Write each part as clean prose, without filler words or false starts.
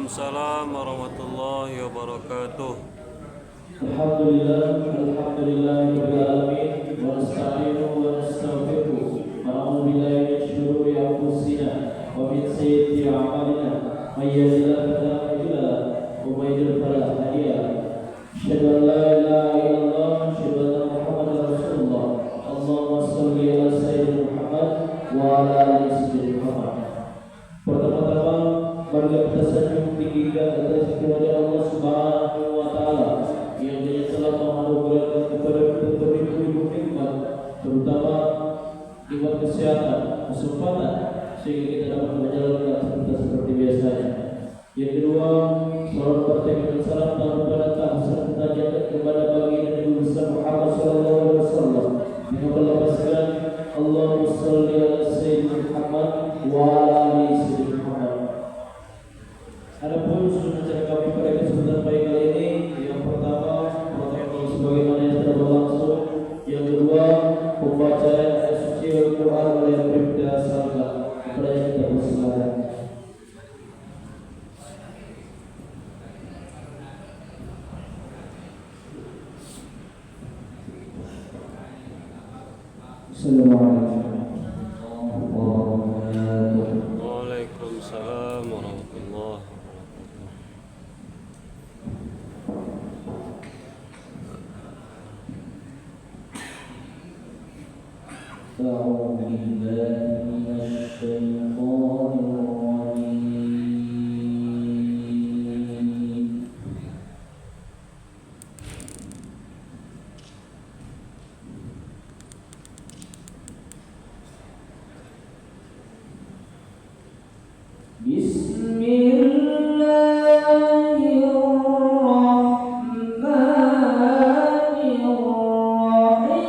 Waalaikumsalam warahmatullahi wabarakatuh. Alhamdulillah rabbil alamin wa nasta'inuhu wa nastaghfiruh wa na'udzu billahi min shururi anfusina wa min sayyiati a'malina may yahdihillahu fala mudilla lahu wa may yudlil fala hadiya lahu. Asyhadu an la ilaha illallah wa asyhadu anna Muhammadar Rasulullah. Allahumma shalli ala sayyidina Muhammad wa ala ali sayyidina Muhammad. Pertama-tama marilah kita sanjung tinggikan atas kepada Allah Subhanahu wa taala yang Dia telah menganugerahkan kepada kita beribu-ribu nikmat, terutama nikmat kesehatan, kesempatan sehingga kita dapat menjalankan aktivitas seperti biasanya. Yang kedua, salawat bertemu dan salam kepada tahsan tajamkan kepada baginda Nabi Muhammad sallallahu alaihi wasallam. Dengan berlapaskan Allahumma shalli ala sayyidina Muhammad wa ala ali sayyidina Muhammad. Adapun sunnah kami pada kesempatan baik kali ini, yang pertama protokol sebagaimana yang telah berlangsung, yang kedua pembacaan ayat suci Al-Quran oleh Bribda Salga. Kepada yang kita bersilakan. Assalamualaikum warahmatullahi wabarakatuh. Waalaikumsalam warahmatullahi wabarakatuh. أعوذ بالله من الشيطان الرجيم. بسم الله الرحمن الرحيم.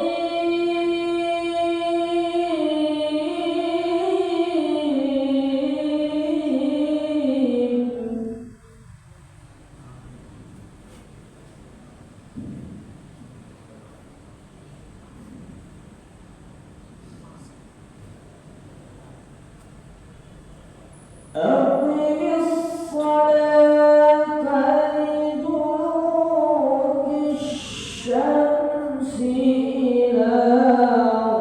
أقم الصلاة لدلوك الشمس إلى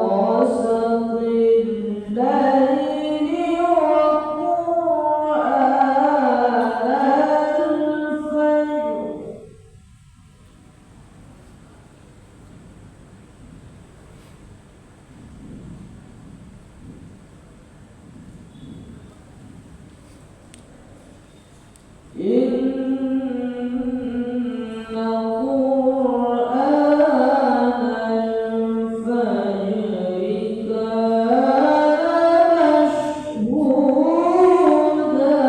غسق الليل وقرآن الفجر. إن قرآن الفجر كان مشهودا.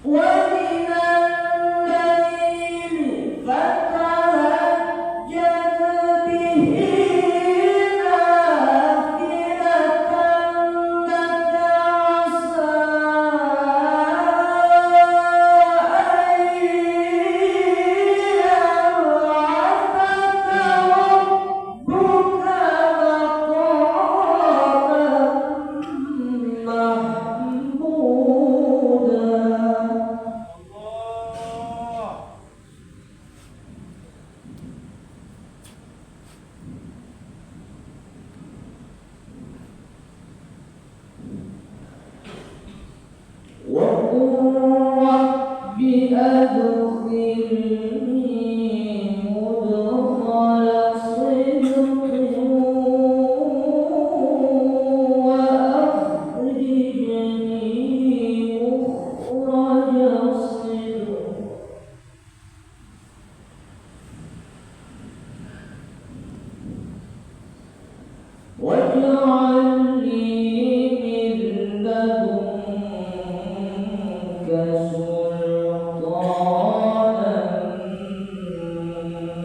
ومن الليل فتهجد به نافلة لك عسى أن يبعثك ربك مقاما محمودا. وقل رب أدخلني مدخل صدق وأخرجني مخرج صدق. واجعل لي من لدنك سلطانا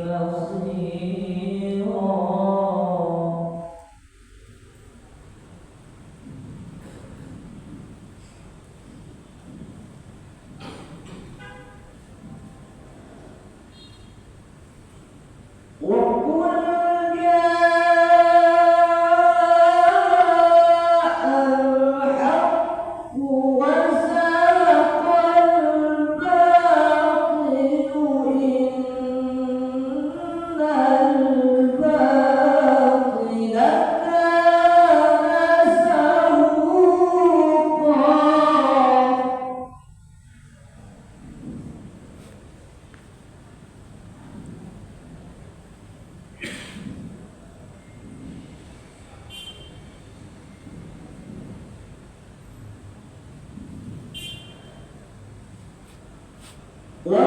نصيرا. Assalamualaikum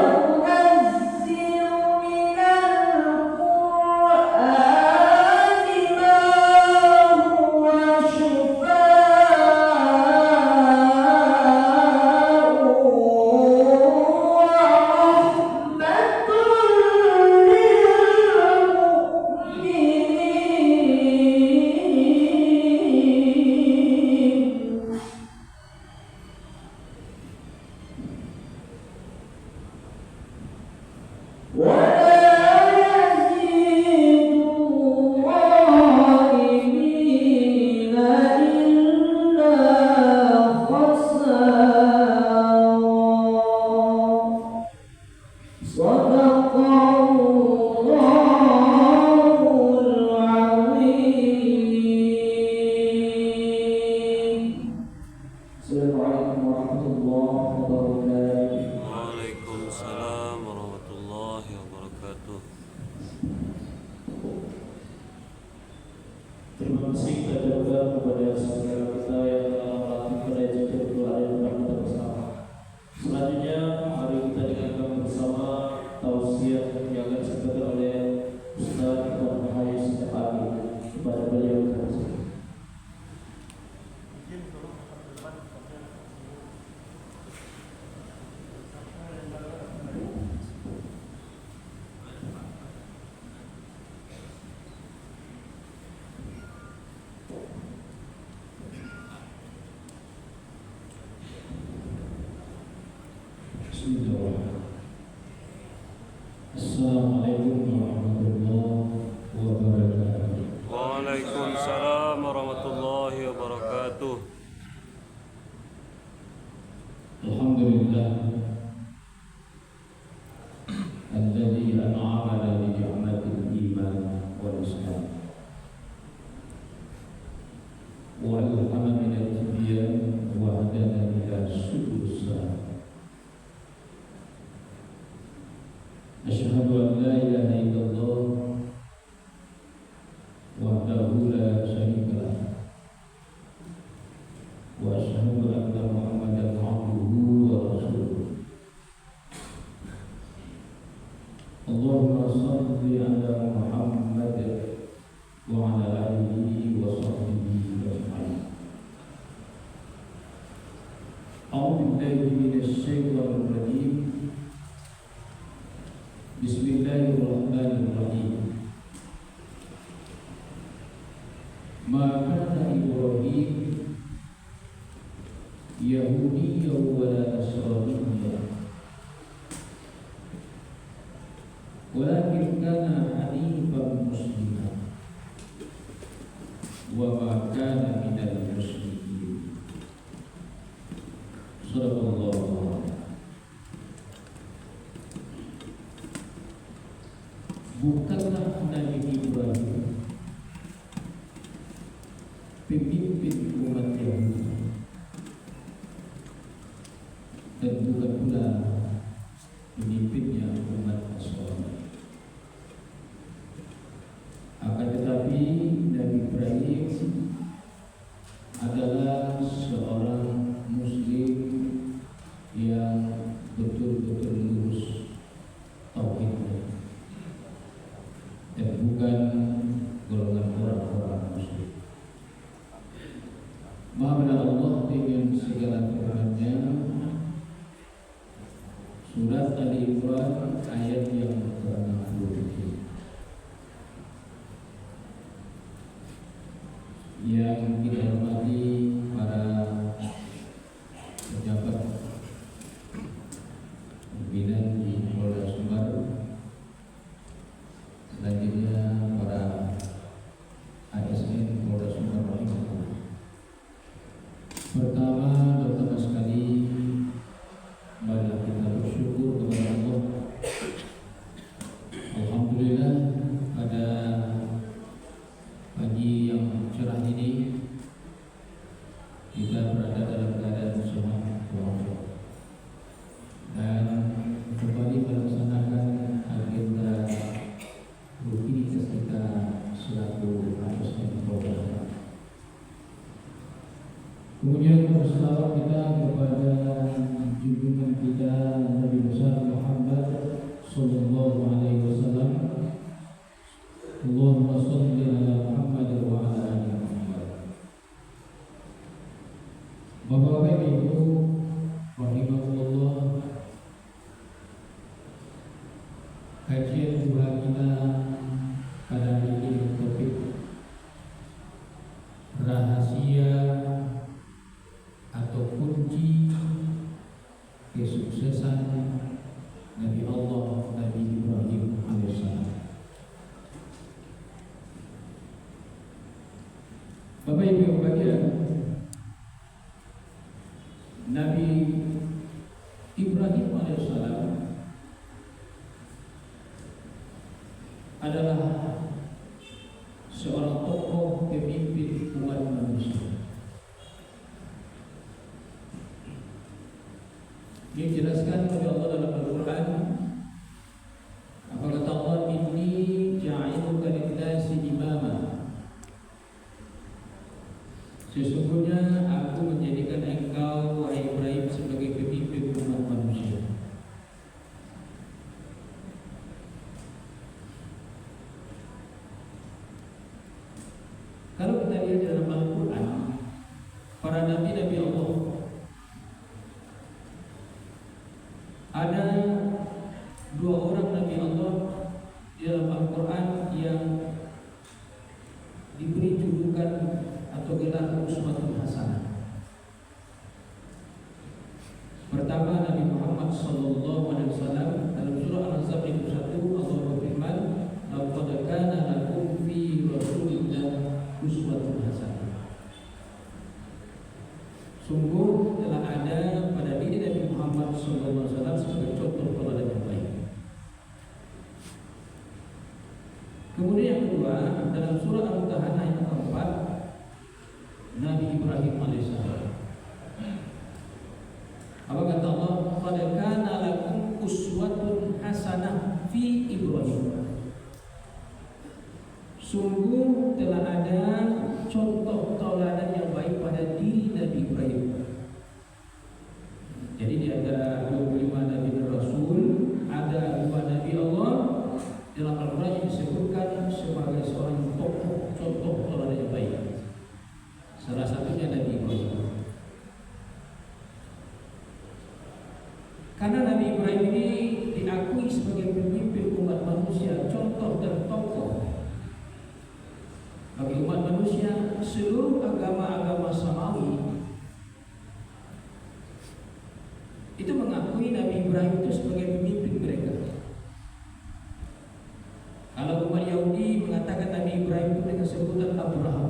warahmatullahi wabarakatuh. Waalaikumsalam warahmatullahi wabarakatuh. Terima kasih kita ucapkan kepada saudara kita yang telah melakukan rezeki doa dan kita bersama. Selanjutnya mari kita dengarkan bersama tausiah yang akan disampaikan oleh Ustaz Iwan Muhammad sejak pagi kepada beliau tersebut. Assalamualaikum warahmatullahi wabarakatuh. Waalaikumsalam warahmatullahi wabarakatuh. Alhamdulillah alladzi an'ama bi ni'matil iman wal islam wa alhamana min al-tibyan wa hadana ila subul salam. Asyhadu an la ilaha illallah wahdahu la syarika lah wa asyhadu anna Muhammadan abduhu wa rasuluh. Allahumma shalli ala Muhammad wa ala alihi wa sahbihi ajma'in. A'udzu billahi minasy syaithanir rajim. Bismillahirrahmanirrahim. Maka Ibrahim Yahudiyya wa la Nasraniyya walakin kana hanifan musliman wa ma kana minal musyrikin. Sadaqallahu. Bukanlah Nabi Ibrahim pemimpin umat Yahudi dan bukan pula pemimpinnya umat Nasrani. Akan tetapi Nabi Ibrahim adalah seorang Muslim yang betul-betul lurus tauhidnya dan bukan golongan orang-orang Muslim. Maha benar Allah dengan segala firman-Nya. Surat Ali Imran ayat yang ke-60. Yang kita hormati para pejabat pimpinan di Polda Sumbar, selanjutnya para ASN Polda Sumbar. Pertama sekali, marilah kita bersyukur kepada Allah rahimahullah, kajian dua kita pada hari ini topik rahasia atau kunci kesuksesan Nabi Allah Nabi Ibrahim alaihissalam. Bapak Ibu sekalian, Nabi Ibrahim alaihissalam adalah seorang tokoh pemimpin umat manusia. Dia dijelaskan oleh Allah dalam Al-Quran. Apa kata Allah? Inni ja'iluka lin-nasi imama. Sesungguhnya aku menjadikan engkau, wahai Ibrahim, sebagai pemimpin umat manusia. Kalau kita lihat dalam Al-Quran, para nabi-nabi Allah, ada dua orang nabi Allah di dalam Al-Quran yang diberi julukan atau gelar uswatun hasanah. Pertama, Nabi Muhammad sallallahu alaihi wasallam dalam surah Al-Ahzab 1 Allah berfirman, "Laqad kana lakum fi Rasulillah uswatun hasanah." Sungguh telah ada pada diri Nabi Muhammad sallallahu alaihi wasallam sebagai contoh teladan yang baik. Kemudian yang kedua, dalam surah Al-Mumtahanah ayat keempat, Nabi Ibrahim alaihissalam. Apa kata Allah? Qad kana lakum uswatun hasanah fi Ibrahim. Sungguh telah ada contoh tauladan yang baik pada diri Nabi Ibrahim. Jadi di antara 25 Nabi dan Rasul, ada 2 Nabi Allah dalam Al-Quran yang disebutkan sebagai seorang tokoh contoh tauladan yang baik. Salah satunya Nabi Ibrahim. Karena Nabi Ibrahim ini diakui sebagai pemimpin umat manusia, contoh dan tokoh bagi umat manusia. Seluruh agama-agama samawi itu mengakui Nabi Ibrahim itu sebagai pemimpin mereka. Kalau umat Yahudi mengatakan Nabi Ibrahim itu dengan sebutan Abraham,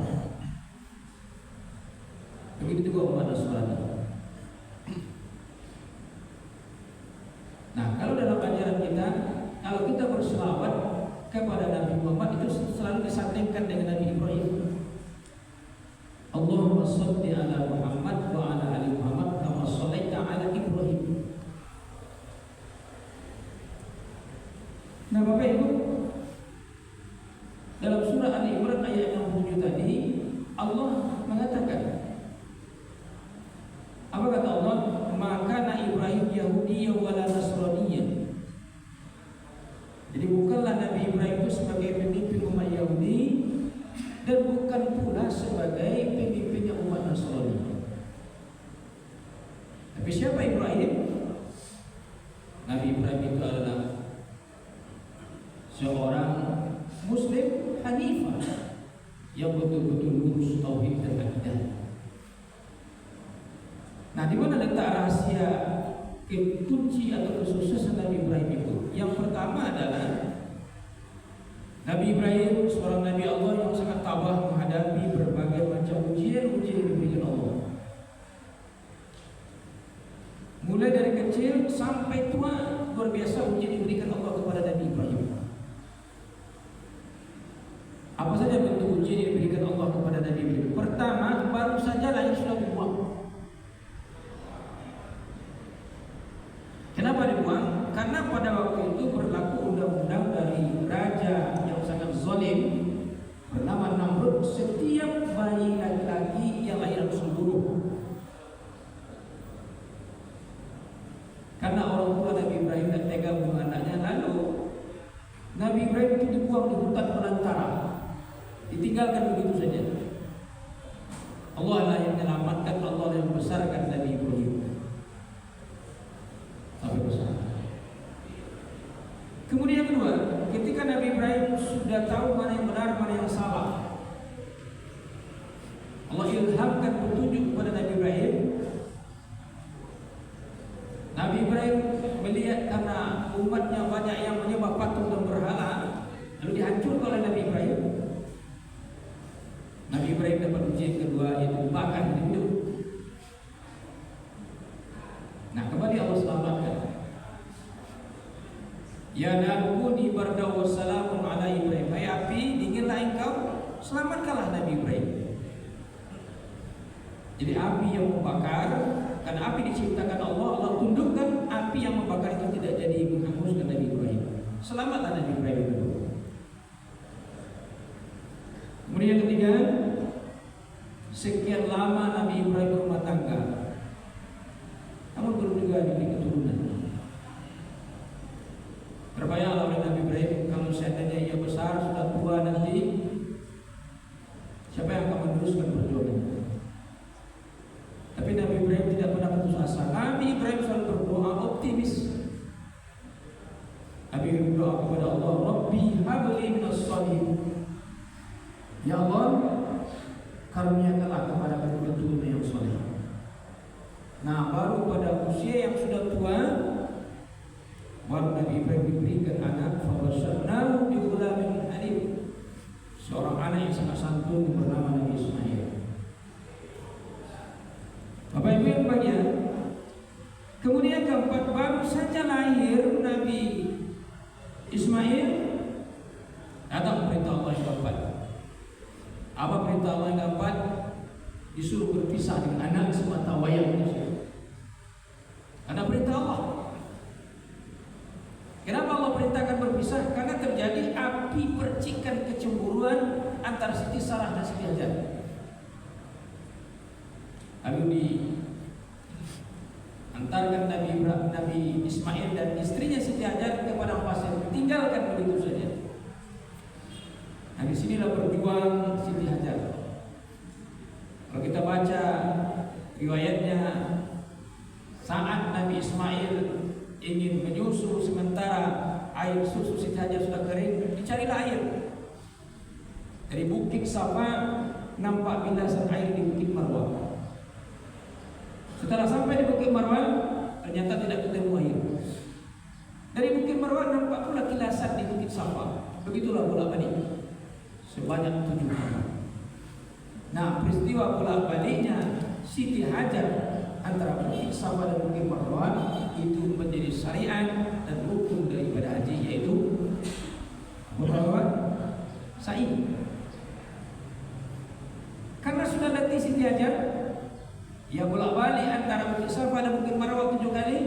begitu juga umat Nasrani. Nah, kalau dalam ajaran kita, kalau kita berselawat kepada Nabi Muhammad itu selalu disandingkan dengan Nabi Ibrahim. Allahumma shalli ala Muhammad wa ala ali Muhammad kama shallaita ala Ibrahim. Nah, Bapak Ibu, dalam surah Ali Imran ayat 67 tadi Allah mengatakan, apa kata Allah? Maka Ibrahim Yahudi wala Nasraniyya. Jadi bukanlah Nabi Ibrahim itu sebagai pemimpin umat Yahudi dan bukan pula sebagai pemimpinnya umat Nasrani. Tapi siapa Ibrahim? Nabi Ibrahim itu adalah seorang Muslim Hanifah yang betul-betul lurus tauhid dan akidah. Nah, di mana letak rahasia kunci atau kesuksesan Nabi Ibrahim itu? Yang pertama adalah Nabi Ibrahim seorang Nabi Allah yang sangat tabah menghadapi berbagai macam ujian-ujian yang diberikan Allah. Mulai dari kecil sampai tua, luar biasa ujian yang diberikan Allah kepada Nabi Ibrahim. Apa saja bentuk ujian yang diberikan Allah kepada Nabi Ibrahim? Pertama, baru saja lahir sudah dibuang. Kenapa dibuang? Karena pada waktu itu berlaku undang-undang dari raja yang sangat zalim bernama Namrud. Setiap bayi laki-laki yang lahir harus dibunuh. Karena orang tua Nabi Ibrahim dan tega membunuh anaknya, lalu Nabi Ibrahim itu dibuang di hutan belantara, ditinggalkan begitu saja. Allah lah yang menyelamatkan, Allah yang membesarkan Nabi Ibrahim. Kemudian yang kedua, ketika Nabi Ibrahim sudah tahu mana yang benar, mana yang salah, Allah ilhamkan petunjuk kepada Nabi Ibrahim. Nabi Ibrahim melihat karena umatnya banyak yang menyembah patung dan berhala, lalu dihancurkan oleh Nabi Ibrahim. Nabi Ibrahim dapat ujian kedua, yaitu bahkan hidup. Nah, kembali Allah selamatkan. Ya narkuni barda wa salamun ala Ibrahim. Hai api, dinginlah engkau, selamatkanlah Nabi Ibrahim. Jadi api yang membakar, karena api diciptakan Allah, Allah tundukkan api yang membakar itu tidak jadi menghanguskan Nabi Ibrahim. Selamatlah Nabi Ibrahim itu. Kemudian yang ketiga, sekian lama Nabi Ibrahim berumah tangga, namun belum juga memiliki keturunan. Terbayanglah oleh Nabi Ibrahim, kalau seandainya ia besar, sudah tua nanti, siapa yang akan meneruskan perjuangan? Tapi Nabi Ibrahim tidak pernah putus asa. Nabi Ibrahim selalu berdoa optimis. Nabi Ibrahim berdoa kepada Allah, Rabbi habli minas shalihin. Ya Allah, karuniakanlah kepada kami keturunan yang saleh. Nah, baru pada usia yang sudah tua, baru Nabi Ibrahim diberikan anak, fabasyarnahu bi ghulamin halim. Seorang anak yang sangat santun bernama Nabi Ismail. Bapak Ibu yang bahagia, kemudian keempat, baru saja lahir Nabi Ismail, datang perintah Allah yang keempat. Apa perintah Allah yang keempat? Disuruh berpisah dengan anak semata wayang manusia. Karena perintah Allah. Kenapa Allah perintahkan berpisah? Karena terjadi api percikan kecemburuan antara Siti Sarah dan Siti Hajar. Lalu diantarkan Nabi Ismail dan istrinya Siti Hajar ke padang pasir, tinggalkan begitu saja. Nah, disinilah berjuang Siti Hajar. Kalau kita baca riwayatnya, saat Nabi Ismail ingin menyusu sementara air susu Siti Hajar sudah kering, dicarilah air. Dari Bukit Safa nampak bilasan air di Bukit Marwah. Setelah sampai di Bukit Marwah, ternyata tidak ketemu air. Dari Bukit Marwah nampak pula kilasan di Bukit Safa. Begitulah bolak-balik sebanyak 7 kali. Nah, peristiwa bolak-baliknya Siti Hajar antara Bukit Safa dan Bukit Marwah itu menjadi syariat dan rukun daripada haji, yaitu membawa sa'i. Karena sudah letih Siti Hajar, ia bolak-balik antara Bukit Safa dan Bukit Marwah 7 kali.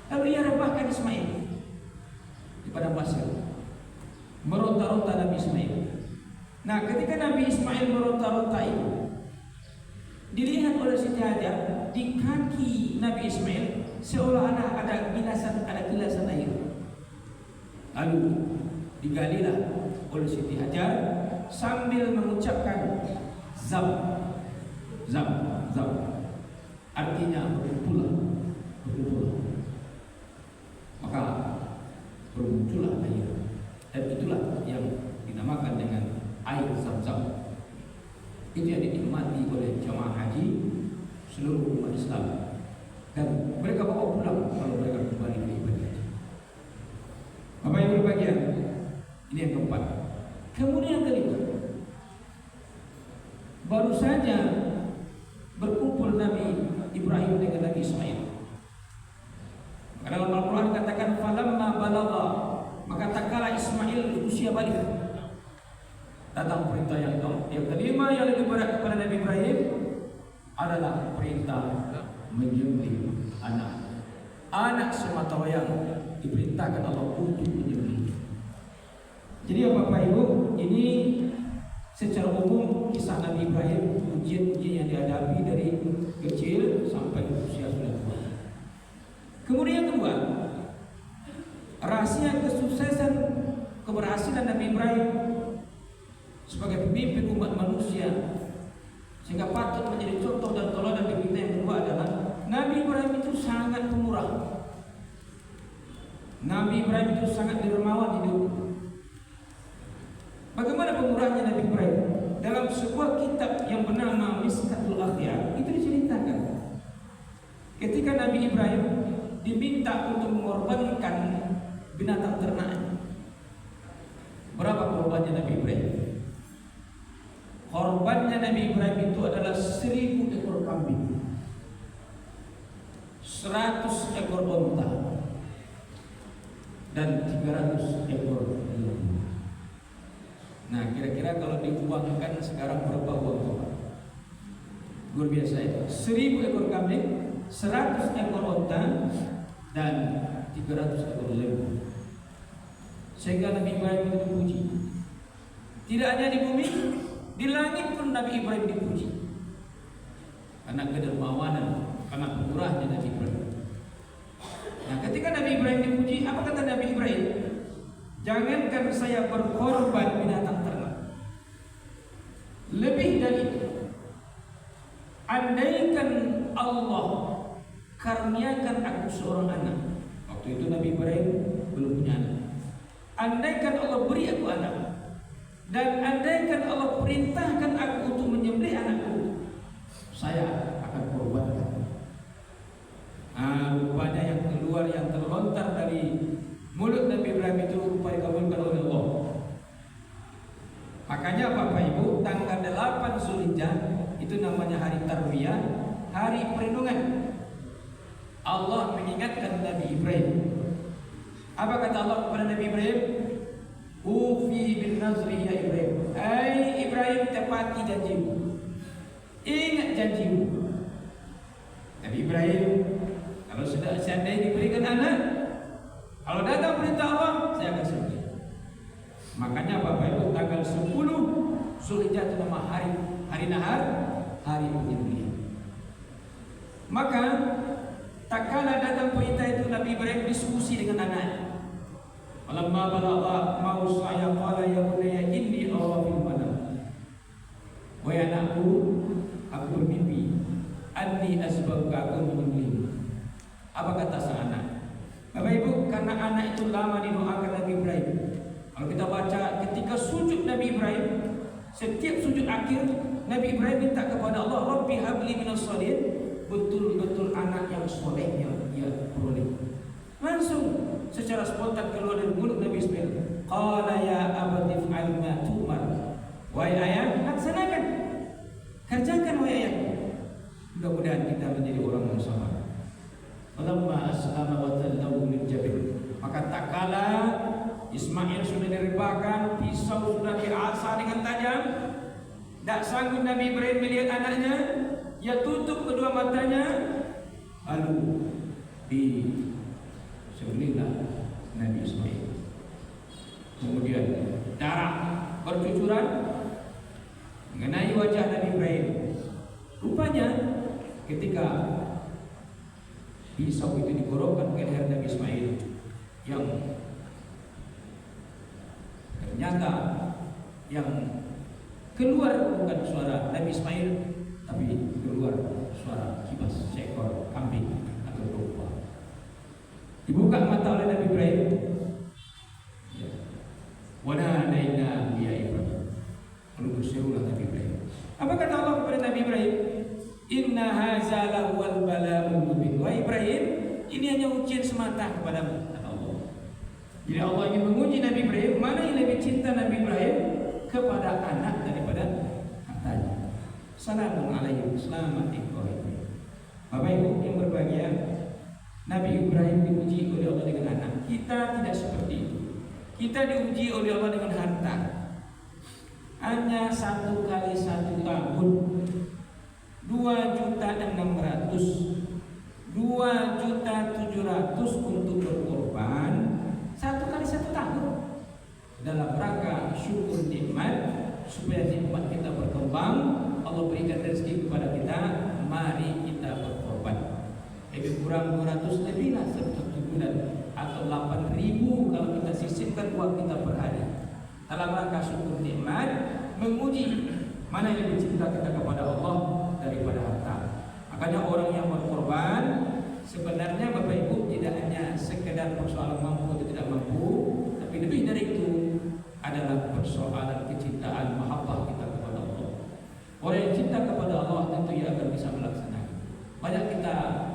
Lalu ia rebahkan Ismail di padang pasir. Meronta-ronta Nabi Ismail. Nah, ketika Nabi Ismail meronta-ronta itu, dilihat oleh Siti Hajar di kaki Nabi Ismail seolah-olah ada kilasan air. Lalu digalilah oleh Siti Hajar sambil mengucapkan zam, zam, zam. Artinya berkumpulah. Maka bermunculah air. Dan itulah yang dinamakan dengan air Zam-Zam. Itu yang dinikmati oleh jamaah haji seluruh umat Islam. Dan mereka bawa pulang kalau mereka kembali ke ibadah haji. Bapak Ibu bagian, ini yang keempat. Kemudian yang kelima, baru saja berkumpul Nabi Ibrahim dengan Nabi Ismail. Karena dalam Al-Quran katakan falamma balagha, maka tatkala Ismail usia balik, datang perintah yang kelima yang lebih berat kepada Nabi Ibrahim adalah perintah menyembelih anak semata wayang. Diperintahkan Allah untuk menyembelih. Jadi Bapak Ibu, ini secara umum kisah Nabi Ibrahim, ujian-ujian yang dihadapi dari kecil sampai usia sudah tua. Kemudian kedua, rahasia kesuksesan keberhasilan Nabi Ibrahim sebagai pemimpin umat manusia sehingga patut menjadi contoh dan teladan bagi kita yang kedua adalah Nabi Ibrahim itu sangat pemurah. Nabi Ibrahim itu sangat dermawan hidup. Bagaimana pemurahnya Nabi Ibrahim? Dalam sebuah kitab yang bernama Miskatul Akhyar itu diceritakan ketika Nabi Ibrahim diminta untuk mengorbankan binatang ternak. Berapa korbannya Nabi Ibrahim? Korbannya Nabi Ibrahim itu adalah 1000 ekor kambing, 100 ekor unta, dan 300 ekor lembu. Nah, kira-kira kalau diuangkan sekarang berapa uang Pak? Luar biasa itu. 1000 ekor kambing, 100 ekor unta, dan 300 ekor lembu. Sehingga Nabi Ibrahim itu dipuji. Tidak hanya di bumi, di langit pun Nabi Ibrahim dipuji. Karena kedermawanan, karena pemurahnya Nabi Ibrahim. Nah, ketika Nabi Ibrahim dipuji, apa kata Nabi Ibrahim? Jangankan saya berkorban binatang ternak, lebih dari itu, andaikan Allah karuniakan aku seorang anak. Waktu itu Nabi Ibrahim belum punya anak. Andaikan Allah beri aku anak, dan andaikan Allah perintahkan aku untuk menyembelih anakku, saya akan korbankan. Rupanya yang keluar, yang terlontar dari mulut Nabi Ibrahim itu rupanya dikabulkan oleh Allah. Makanya Bapak Ibu, tanggal 8 Zulhijjah itu namanya hari Tarwiyah, hari perlindungan. Allah mengingatkan Nabi Ibrahim. Apa kata Allah kepada Nabi Ibrahim? Ufi bin nazri ya Ibrahim. Hai Ibrahim, tepati janjimu. Ingat janjimu. Nabi Ibrahim, kalau sudah seandainya diberikan anak, kalau datang perintah Allah, saya akan sembelih. Makanya Bapak Ibu, tanggal 10 Zulhijjah itu nama hari nahar, hari penyembelihan. Maka tak kala datang perintah itu, Nabi Ibrahim diskusi dengan anaknya. Falamma balagha mau saya qala ya bunayya inni ara fil manam. Wahai anakku, aku bermimpi anni asbauka, aku menyembelih. Apa kata sang anak? Bapak Ibu, karena anak itu lama didoakan Nabi Ibrahim. Kalau kita baca ketika sujud Nabi Ibrahim, setiap sujud akhir Nabi Ibrahim minta kepada Allah, Rabbi habli minas sholihin, betul-betul anak yang soleh yang dia peroleh. Langsung secara spontan keluar dari mulut Nabi Ismail, qala ya abati fa'al ma tu'mar. Wahai ayah, laksanakan, kerjakan wahai ayahku. Mudah-mudahan kita menjadi orang yang sabar. Falamma aslama wa tallahu lil jabin. Maka tak kala Ismail sudah direbahkan, pisau sudah dirasa dengan tajam, tak sanggup Nabi Ibrahim melihat anaknya, ia tutup kedua matanya, lalu disembelihlah Nabi Ismail. Kemudian darah bercucuran mengenai wajah Nabi Ibrahim. Rupanya ketika pisau itu digorokkan ke leher Nabi Ismail, yang ternyata yang keluar bukan suara Nabi Ismail, tapi keluar suara kibas seekor kambing atau domba. Dibuka mata oleh Nabi Ibrahim. Wanadaina ya Ibrahim. Lalu berserulah Nabi Ibrahim. Apa kata Allah kepada Nabi Ibrahim? Inna hadza lahul bala'ul mubin. Wahai Ibrahim, ini hanya ujian semata kepadamu, kata Allah. Jadi Allah ingin menguji Nabi Ibrahim, mana yang lebih cinta Nabi Ibrahim kepada anak daripada hartanya. Assalamualaikum warahmatullahi wabarakatuh. Bapak Ibu yang berbahagia, Nabi Ibrahim diuji oleh Allah dengan anak. Kita tidak seperti itu. Kita diuji oleh Allah dengan harta. Hanya 1 kali 1 tahun, 2.600.000, 2.700.000 untuk berkorban 1 kali 1 tahun dalam rangka syukur nikmat, supaya nikmat kita berkembang. Allah berikan rezeki kepada kita, mari kita berkorban. Lebih kurang 200 lebih lah 1 bulan, atau 8.000 kalau kita sisihkan uang kita per hari, dalam rangka syukur nikmat, menguji mana yang lebih cinta kita kepada Allah daripada harta. Makanya orang yang berkorban sebenarnya Bapak Ibu tidak hanya sekedar persoalan mampu,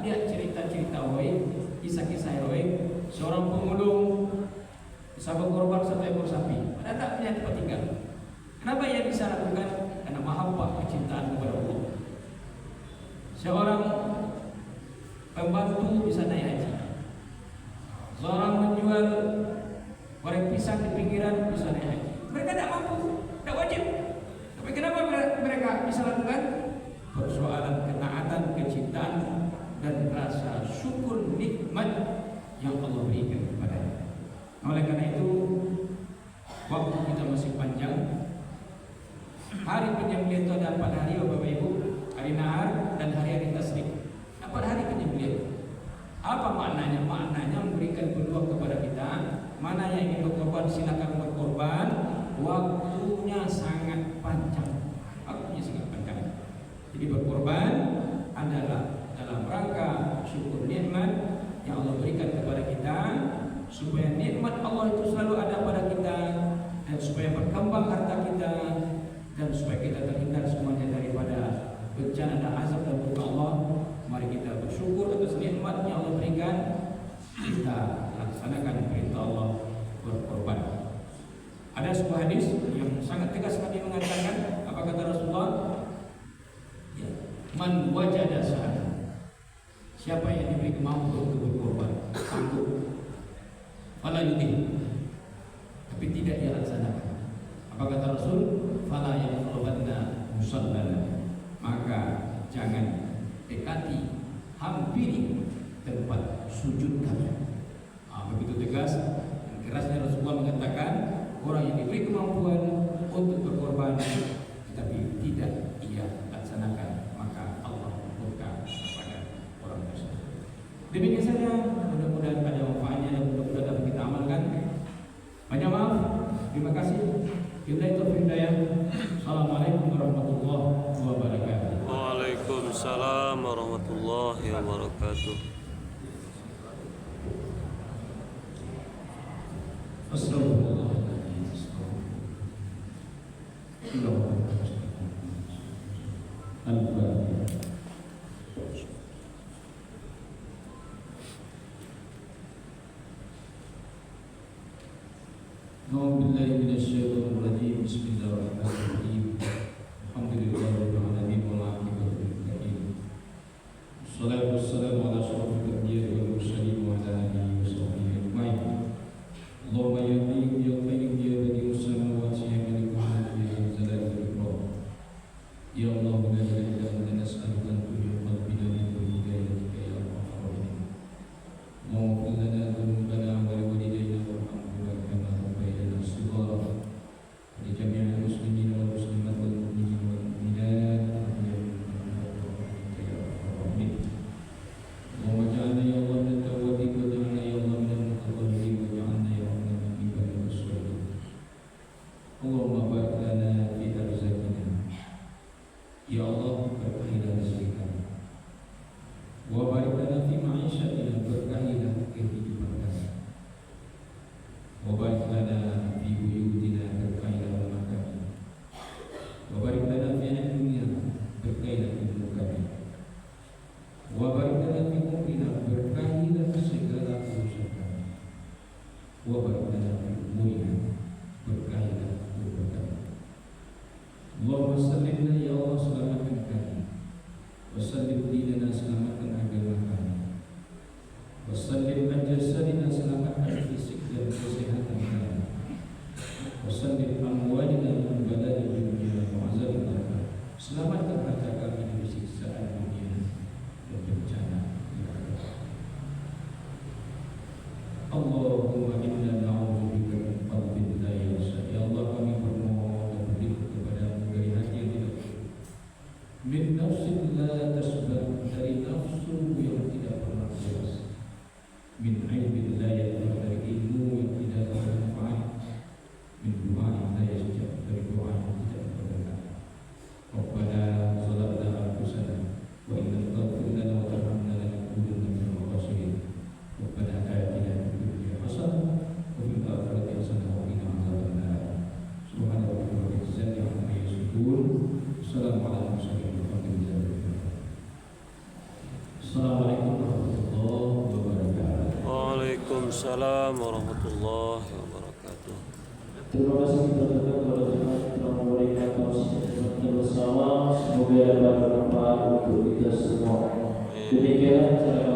lihat cerita-cerita waib, kisah-kisah waib, seorang pemulung bisa berkorban satu ekor sapi, padahal tak punya tempat tinggal. Kenapa ia bisa lakukan? Karena mahabbah, kecintaan kepada Allah. Seorang pembantu bisa naik haji. Seorang menjual goreng pisang di pinggiran bisa naik haji. Mereka tidak mampu, tidak wajib. Tapi kenapa mereka bisa lakukan? Persoalan kenaatan, kecintaan, dan rasa syukur nikmat yang Allah berikan kepadanya. Oleh karena itu, waktu kita masih panjang. Hari penyembelihan itu ada 4 hari, Bapak Ibu. Hari nahar dan hari-hari tasrik. 4 hari penyembelihan. Apa maknanya? Maknanya memberikan peluang kepada kita. Mana yang ingin berkorban silakan berkorban. Waktunya sangat panjang. Waktunya sangat panjang. Jadi berkorban adalah dalam rangka syukur nikmat yang Allah berikan kepada kita, supaya nikmat Allah itu selalu ada pada kita, dan supaya berkembang harta kita, dan supaya kita terhindar semuanya daripada bencana dan azab dan murka Allah. Mari kita bersyukur atas nikmat yang Allah berikan. Kita laksanakan perintah Allah, berkorban. Ada sebuah hadis yang sangat tegas Nabi mengatakan, apa kata Rasulullah? Ya, man wajada sa'atan, siapa yang diberi kemampuan untuk berkorban, sanggup, fala yudhi, tapi tidak dia laksanakan. Apa kata Rasul? Fala yaqrabanna musallana, maka jangan dekati, hampiri tempat sujud kami. Begitu tegas dan kerasnya Rasulullah mengatakan, orang yang diberi kemampuan untuk berkorban tetapi tidak ia laksanakan, maka Allah murka kepada orang tersebut. Demikian saja, mudah-mudahan ada manfaatnya dan mudah-mudahan dapat kita amalkan. Banyak maaf, terima kasih. Billahi taufiq hidayah. Assalamualaikum warahmatullahi wabarakatuh. Waalaikumsalam warahmatullahi wabarakatuh. Bismillahirrahmanirrahim. Alhamdulillahirabbil alamin wal aqibatu lil muttaqin. Wassalatu wassalamu ala asyrofil anbiya'i wal mursalin wa ala alihi wa sahbihi ajma'in. Allahumma ya qayyum ya qayyum ya badi'us samawati ya malikul mulki ya dzal jalali wal ikram. Ya Allah, la ilaha illa anta nas'aluka an tuhibbal bina min hidayatika ya arhamar rahimin. Maghfir lana dzunubana wa li walidayna warhamhuma kama rabbayana shighara. لجميع المسلمين والمسلمات والمؤمنين والمؤمنات اللهم اجعلنا يا الله من التوابين واجعلنا يا الله من المتطهرين واجعلنا يا الله من العباد الصالحين. اللهم بارك لنا في ارزاقنا يا الله berkahilah rezeki kami, wa barik lana fi ma'isyatina, berkahilah kehidupan kami, wa barik lana fi buyutina, berkahilah rumah kami, wa barik lana fi dunya, berkahilah hidup kami, wa barik lana fi umrina, berkahilah segala urusan kami, wa barik lana fi umurina, berkahilah hidup kami. Allahumma sallimna ya Allah, selamatkan kami, wa sallim dinana, selamatkan agama kami, wa sallim jasadina, selamatkan fisik dan kesehatan kami, wa sallim amwalina min bala'i dunia wa azabil akhirah, selamatkan harta kami dari siksaan dunia dan bencana di akhirat. Allahumma inna na'udzubika min qalbin la yakhsha, ya Allah kami bermohon dan berlindung kepadamu dari hati yang tidak bersyukur, min nafsin la tasbar, dari nafsu yang tidak pernah puas, min ilmin la yanfa, dari ilmu yang tidak bermanfaat, min du'ain la yastajab, dari doa yang tidak berberkah. Rabbana zalamna anfusana wa in lam taghfir lana wa tarhamna lanakunanna minal khasirin. Rabbana atina fid dunya Waalaikumsalam warahmatullahi wabarakatuh. Terima kasih kita berikan kepada Tuhan yang telah memberikan tausiah kita bersama. Semoga dapat bermanfaat untuk kita semua. Demikian cara